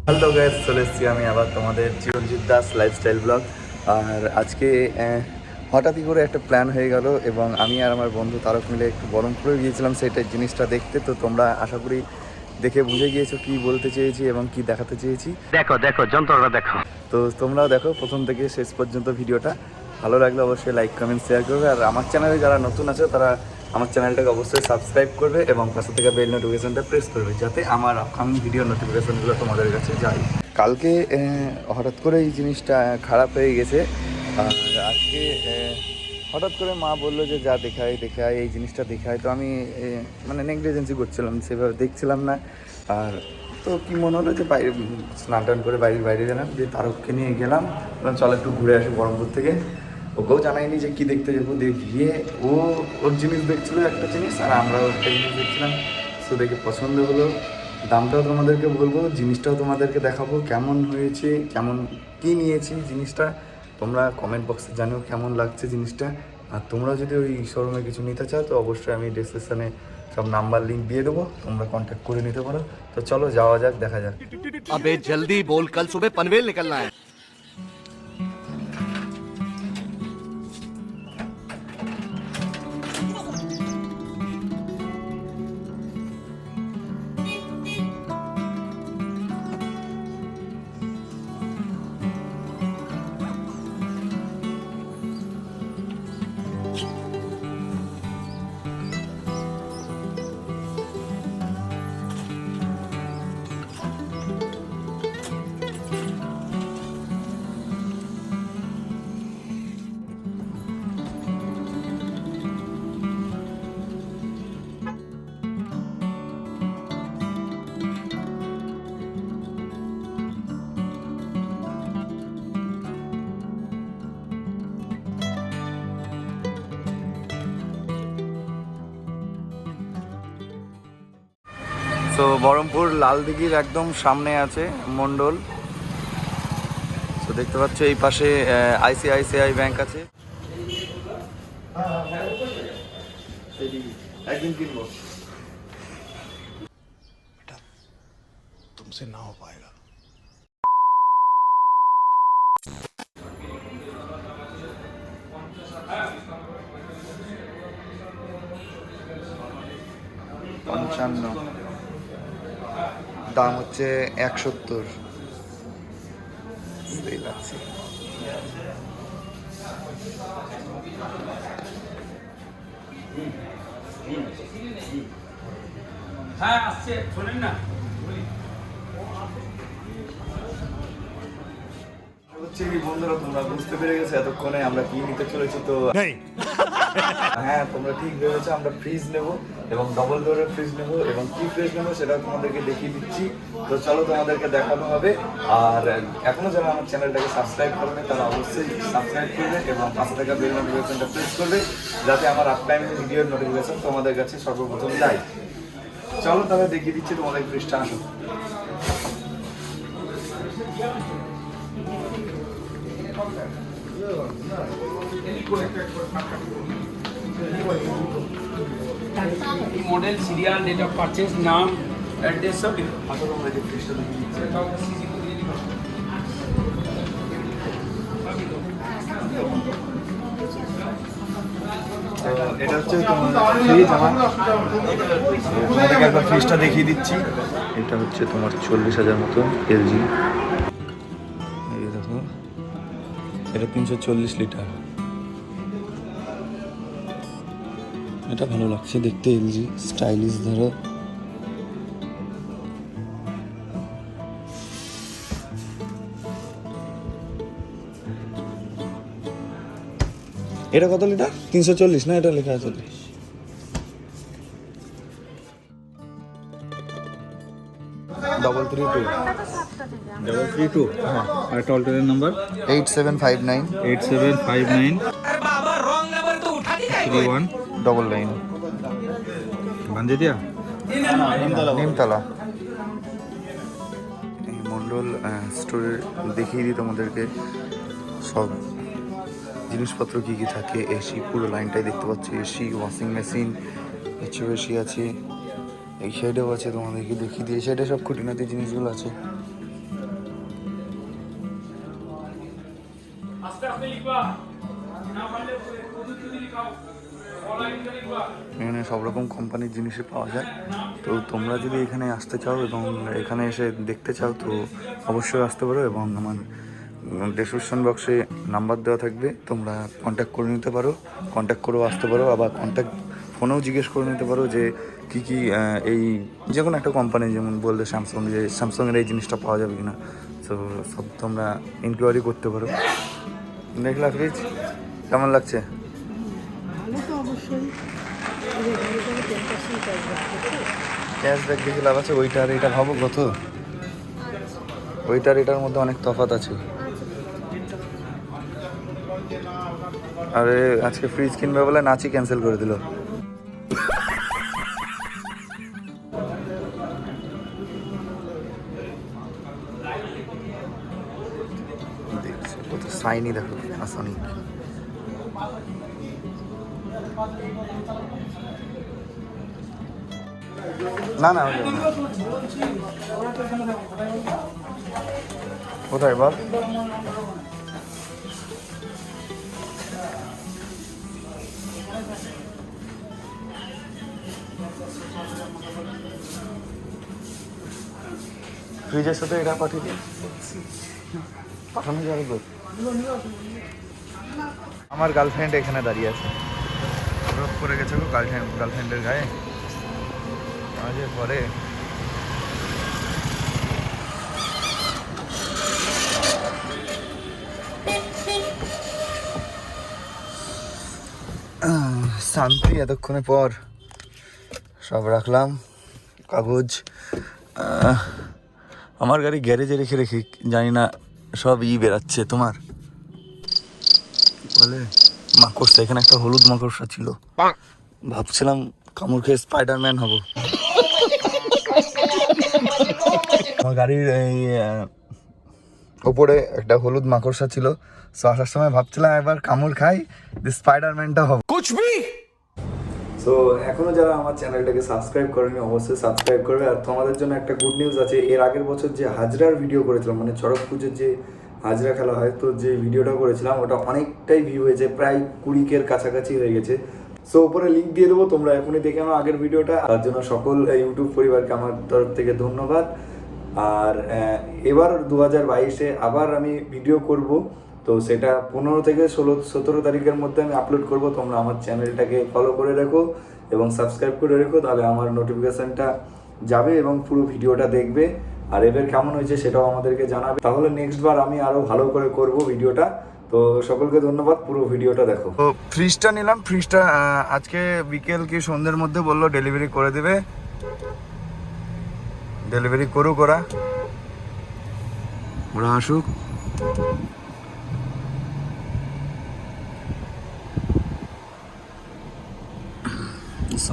Hello guys, চলে এসেছি আমি আবার তোমাদের চিরঞ্জিত দাস লাইফস্টাইল ব্লগ। আর আজকে হঠাৎই করে একটা প্ল্যান হয়ে গেল এবং আমি আর আমার বন্ধু তারক মিলে একটু বহরমপুরে গিয়েছিলাম সেটাই জিনিসটা দেখতে। তো তোমরা আশা করি দেখে বুঝে গিয়েছো কি বলতে চেয়েছি এবং কি দেখাতে চেয়েছি। দেখো দেখো যন্ত্রটা দেখো। তো তোমরাও দেখো প্রথম থেকে শেষ পর্যন্ত ভিডিওটা। ভালো লাগলে অবশ্যই লাইক কমেন্ট শেয়ার করবে। আর আমার চ্যানেলে যারা নতুন আছে তারা আমার চ্যানেলটাকে অবশ্যই সাবস্ক্রাইব করবে এবং পাশে থেকে বেল নোটিফিকেশনটা প্রেস করবে যাতে আমার আপকামিং ভিডিও নোটিফিকেশনগুলো তোমাদের কাছে যায়। কালকে হঠাৎ করে এই জিনিসটা খারাপ হয়ে গেছে। আর আজকে হঠাৎ করে মা বললো যে যা দেখায় এই জিনিসটা দেখায়। তো আমি মানে নেগলিজেন্সি করছিলাম, সেভাবে দেখছিলাম না। আর তো কী মনে হলো যে বাইরে স্নান টান করে বাইরে গেলাম, যে তারককে নিয়ে গেলাম, চল একটু ঘুরে আসি বহরমপুর থেকে। ওকেও জানাইনি যে কী দেখতে যাবো, গিয়ে ওর জিনিস দেখছিলো একটা জিনিস আর আমরাও একটা জিনিস দেখছিলাম। সো দেখে পছন্দ হলো, দামটাও তোমাদেরকে বলবো, জিনিসটাও তোমাদেরকে দেখাবো কেমন হয়েছে, কেমন কী নিয়েছি জিনিসটা। তোমরা কমেন্ট বক্সে জানিও কেমন লাগছে জিনিসটা। আর তোমরা যদি ওই শোরুমে কিছু নিতে চাও তো অবশ্যই আমি ডিসক্রিপশানে সব নাম্বার লিঙ্ক দিয়ে দেবো, তোমরা কন্ট্যাক্ট করে নিতে পারো। তো চলো যাওয়া যাক, দেখা যাক। अबे जल्दी बोल, कल सुबह पनवेल निकलना है। তো বহরমপুর লালদিঘির একদম সামনে আছে মন্ডল। তো দেখতে পাচ্ছ এই পাশে আইসিআইসিআই ব্যাংক আছে। একদিন কিনবো, तुमसे ना हो पाएगा। পঞ্চান্ন, দাম হচ্ছে 170। হ্যাঁ আসছে, শোনেন না হচ্ছে কি বন্ধুরা, তোমরা বুঝতে পেরে গেছো এতক্ষণে আমরা কি নিতে চলেছি। তো হ্যাঁ, তোমরা ঠিক ভেবেছো, আমরা ফ্রিজ নেব এবং ডবল ডোরের ফ্রিজ নেব এবং কি ফ্রিজ নেবো সেটা তোমাদেরকে দেখিয়ে দিচ্ছি। তো চলো তোমাদেরকে দেখানো হবে। আর এখনো যারা আমার চ্যানেলটাকে সাবস্ক্রাইব করবে তারা অবশ্যই সাবস্ক্রাইব করবে এবং পাশে থাকা বেল নোটিফিকেশনটা প্রেস করবে যাতে আমার আপকামিং ভিডিওর নোটিফিকেশন তোমাদের কাছে সর্বপ্রথম যায়। চলো তাহলে দেখিয়ে দিচ্ছি তোমাদের ফ্রিজটা। আসো। Model, serial, date of purchase, নাম, অ্যাড্রেস সব আসো তোমরা যে ফ্রিজটা দেখিয়ে দিচ্ছি। এটা হচ্ছে তোমার ফ্রিজ। তোমাদেরকে একবার ফ্রিজটা দেখিয়ে দিচ্ছি। এটা হচ্ছে তোমার 40,000 মতো LG। এই দেখো, এটা 340 লিটার। এটা ভালো লাগছে দেখতে, LG স্টাইলিশ ধরো। এটা কত লিটার? 340 না, এটা লেখা আছে। $332 332 হ্যাঁ, আর একটা অল্টারনেট নাম্বার 8759 8759 31 99 বান্ধে দিয়া নিমতলা। এই মন্ডল স্টোরে দেখিয়ে দিই তোমাদেরকে সব জিনিসপত্র কী কী থাকে। এসি পুরো লাইনটাই দেখতে পাচ্ছি, এসি, ওয়াশিং মেশিন, এসি আছে। এই সাইডেও আছে, তোমাদেরকে দেখিয়ে দিই। এই সাইডে সব খুঁটিনাটি জিনিসগুলো আছে। এখানে সব রকম কোম্পানির জিনিসই পাওয়া যায়। তো তোমরা যদি এখানে আসতে চাও এবং এখানে এসে দেখতে চাও তো অবশ্যই আসতে পারো, এবং আমার ডেসক্রিপশন বক্সে নাম্বার দেওয়া থাকবে, তোমরা কন্ট্যাক্ট করে নিতে পারো, কন্ট্যাক্ট করেও আসতে পারো, আবার ফোনেও জিজ্ঞেস করে নিতে পারো যে কী কী এই যে কোনো একটা কোম্পানি, যেমন বললে স্যামসাং, যে স্যামসাংয়ের এই জিনিসটা পাওয়া যাবে কিনা, তো সব তোমরা ইনকোয়ারি করতে পারো। দেখলা ফ্রিজ কেমন লাগছে? ভালো তো অবশ্যই। ক্যাশব্যাক দেখে লাভ আছে, ওইটা আর এটা ভাবো কত, ওইটার এটার মধ্যে অনেক তফাৎ আছে। আরে আজকে ফ্রিজ কিনবে বলে নাচই ক্যান্সেল করে দিল। দেখছি কত সাইনি, দেখো আসনি। না না কোথায় বল? ফ্রিজের সাথে এটা পাঠিয়ে দিই, পাঠানো যাবে তো? আমার গার্লফ্রেন্ড এখানে দাঁড়িয়ে আছে, রোগ করে গেছে গো গার্লফ্রেন্ডের গায়ে মাঝে পরে। শান্তি, এতক্ষণে পর সব রাখলাম কাগজ। আমার গাড়ি গ্যারেজে রেখে রেখে জানি না সব বেরাচ্ছে। তোমার বলে মাকড়সা, এখানে একটা হলুদ মাকড়সা ছিল, ভাবছিলাম কামড় খেয়ে স্পাইডারম্যান হব। আমার গাড়ির এই ওপরে একটা হলুদ মাকড়সা ছিল, সো আসার সময় ভাবছিলাম এবার কামড় খাই, স্পাইডারম্যানটা হব। সো এখনো যারা আমার চ্যানেলটাকে সাবস্ক্রাইব করেনি অবশ্যই সাবস্ক্রাইব করবে। আর তোমাদের জন্য একটা গুড নিউজ আছে, এর আগের বছর যে হাজরার ভিডিও করেছিলাম, মানে চড়ক পুজোর যে হাজরা খেলা হয়, তো যে ভিডিওটা করেছিলাম ওটা অনেকটাই ভিউ হয়েছে, প্রায় 20,000 কাছাকাছি হয়ে গেছে। সো উপরে লিঙ্ক দিয়ে দেবো, তোমরা এখনই দেখে নাও আগের ভিডিওটা। তার জন্য সকল ইউটিউব পরিবারকে আমার তরফ থেকে ধন্যবাদ। আর এবার 2022-এ আবার আমি ভিডিও করব, তো সেটা 15 থেকে 17 তারিখের মধ্যে আমি আপলোড করব। তোমরা আমার চ্যানেলটাকে ফলো করে রেখো এবং সাবস্ক্রাইব করে রেখো, তাহলে আমার নোটিফিকেশানটা যাবে এবং পুরো ভিডিওটা দেখবে। আর এবার কেমন হয়েছে সেটাও আমাদেরকে জানাবে, তাহলে নেক্সট বার আমি আরও ভালো করে করব ভিডিওটা। তো সকলকে ধন্যবাদ, পুরো ভিডিওটা দেখো। তো ফ্রিজটা নিলাম, ফ্রিজটা আজকে বিকেল কি সন্ধ্যের মধ্যে বললো ডেলিভারি করে দেবে, ডেলিভারি করুক ওরা আসুক।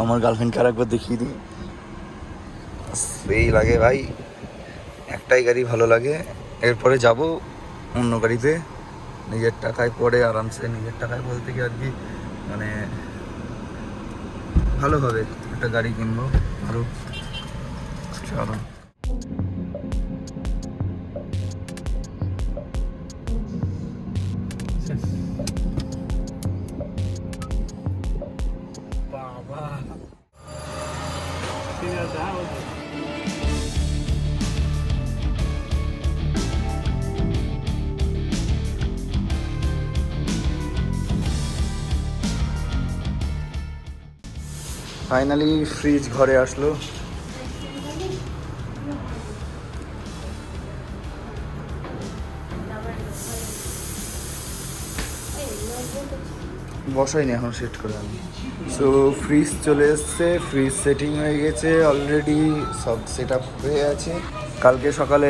আমার গার্লফ্রেন্ডকে আর একবার দেখিয়ে দিই, সেই লাগে ভাই, একটাই গাড়ি ভালো লাগে, এরপরে যাব অন্য গাড়িতে নিজের টাকায়, পরে আরামসে নিজের টাকায় বলতে কি আর কি, মানে ভালোভাবে একটা গাড়ি কিনবো আরও। চলো ফাইনালি ফ্রিজ ঘরে আসলো। বসাইনি এখন, সেট করে আমি। সো ফ্রিজ চলে এসছে, ফ্রিজ সেটিং হয়ে গেছে অলরেডি, সব সেট আপ হয়ে আছে। কালকে সকালে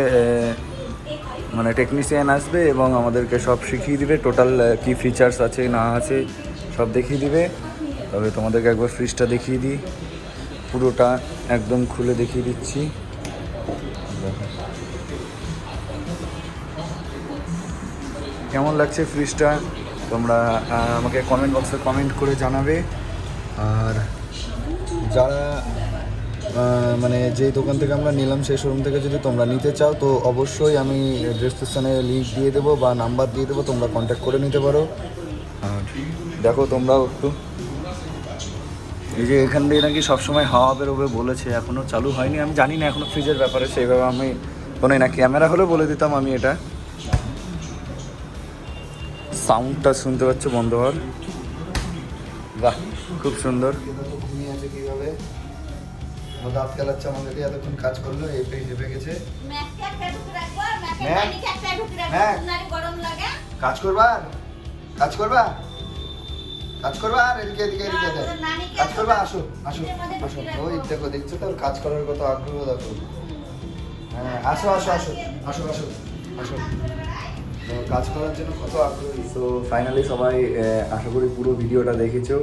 মানে টেকনিশিয়ান আসবে এবং আমাদেরকে সব শিখিয়ে দিবে, টোটাল কী ফিচার্স আছে না আছে সব দেখিয়ে দিবে। তবে তোমাদেরকে একবার ফ্রিজটা দেখিয়ে দিই, পুরোটা একদম খুলে দেখিয়ে দিচ্ছি। কেমন লাগছে ফ্রিজটা তোমরা আমাকে কমেন্ট বক্সে কমেন্ট করে জানাবে। আর যারা মানে যেই দোকান থেকে আমরা নিলাম সেই শোরুম থেকে যদি তোমরা নিতে চাও তো অবশ্যই আমি ডেসক্রিপশানে লিঙ্ক দিয়ে দেবো বা নাম্বার দিয়ে দেবো, তোমরা কন্ট্যাক্ট করে নিতে পারো। আর দেখো তোমরাও একটু, এই যে এখান দিয়ে নাকি সবসময় হাওয়া বেরোবে বলেছে, এখনও চালু হয়নি, আমি জানি না এখনও ফ্রিজের ব্যাপারে, সেইভাবে আমি কোনো না, ক্যামেরা হলে বলে দিতাম আমি এটা। সাউন্ডটা শুনতে পাচ্ছ বন্ধ হওয়ার, বাহ খুব সুন্দর। ঘুমিয়ে আছে কীভাবে, দাঁত খেলাচ্ছে আমাদেরকে, এতক্ষণ কাজ করলো, এই পেয়ে চেপে গেছে। কাজ করবা কাজ করবা কাজ করবা, আর এদিকে এদিকে এদিকে কাজ করবা, আসো আসো আসো। ওই দেখো, দেখছো তো কাজ করার কত আগ্রহ দেখো। হ্যাঁ আসো আসো আসো আসো আসো আসো, কাজ করার জন্য কত আগ্রহী। তো ফাইনালি সবাই আশা করি পুরো ভিডিওটা দেখেছো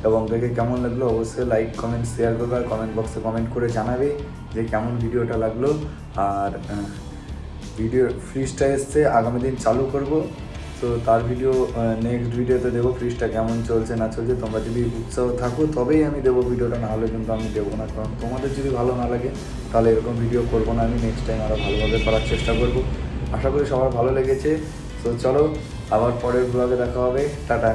এবং দেখে কেমন লাগলো অবশ্যই লাইক কমেন্ট শেয়ার করবে, আর কমেন্ট বক্সে কমেন্ট করে জানাবে যে কেমন ভিডিওটা লাগলো। আর ভিডিও ফ্রিজটা এসছে, আগামী দিন চালু করব, তো তার ভিডিও নেক্সট ভিডিওতে দেবো ফ্রিজটা কেমন চলছে না চলছে। তোমরা যদি উৎসাহ থাকো তবেই আমি দেবো ভিডিওটা, না হলে কিন্তু আমি দেবো না, কারণ তোমাদের যদি ভালো না লাগে তাহলে এরকম ভিডিও করবো না আমি। নেক্সট টাইম আরও ভালোভাবে করার চেষ্টা করব। আশা করি সবার ভালো লেগেছে। তো চলো আবার পরের ব্লগে দেখা হবে, টাটা।